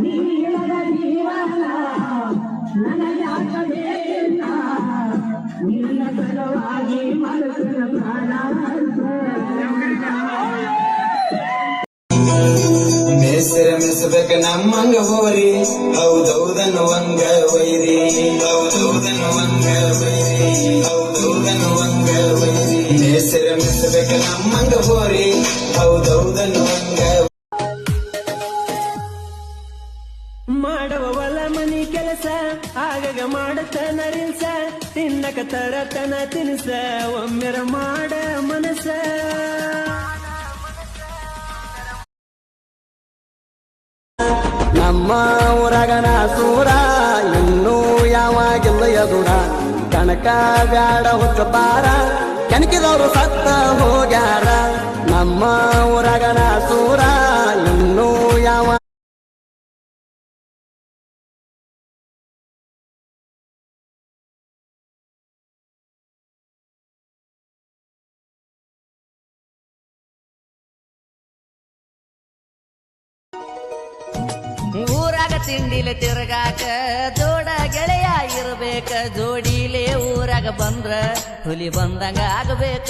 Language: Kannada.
ನೀಳದ ಜೀವನ ನನಗಾಗಬೇಕಿಲ್ಲ ನಿನ್ನ ಸಲುವಾಗಿ ಮನಸ್ಸಿನ ಪ್ರಾಣ ಮೆಸಬೇಕ ನಮ್ಮಂಗ ಹೋರಿ ಹೌದೌದನ್ನುವಂಗ ವೈರಿ ಹೌದೌದನ್ನುವಂಗ ವೈರಿ ಹೌದೌದನ್ನುವಂಗ ವೈರಿ ಮೆಸಬೇಕ ನಮ್ಮಂಗ ಹೋರಿ ಹೌದೌದನ್ನುವಂಗ ಮಾಡವ ಹೊಲ ಮನಿ ಕೆಲಸ ಆಗಾಗ ಮಾಡತನ ರಿಲ್ಸ ತಿನ್ನಕ ತರತನ ತಿನ್ಸ ಒಮ್ಮೆರ ಮಾಡ ಮನಸ ನಮ್ಮ ಊರಗನ ಸೂರ ಇನ್ನೂ ಯಾವಾಗಿಲ್ಲ ಎದುರ ಕನಕ ಬ್ಯಾಡ ಹುಚ್ಚಪಾರ ಕೆಣಕಿದವರು ಸತ್ತ ಹೋಗ್ಯಾರ ನಮ್ಮ ಊರಗನ ಸೂರ ಇನ್ನೂ ಯಾವ ಊರಾಗ ತಿಂಡಿಲೆ ತಿರುಗಾಕ ಜೋಡ ಗೆಳೆಯ ಇರ್ಬೇಕ ಜೋಡಿಲೆ ಊರಾಗ ಬಂದ್ರ ಹುಲಿ ಬಂದಂಗ ಆಗಬೇಕ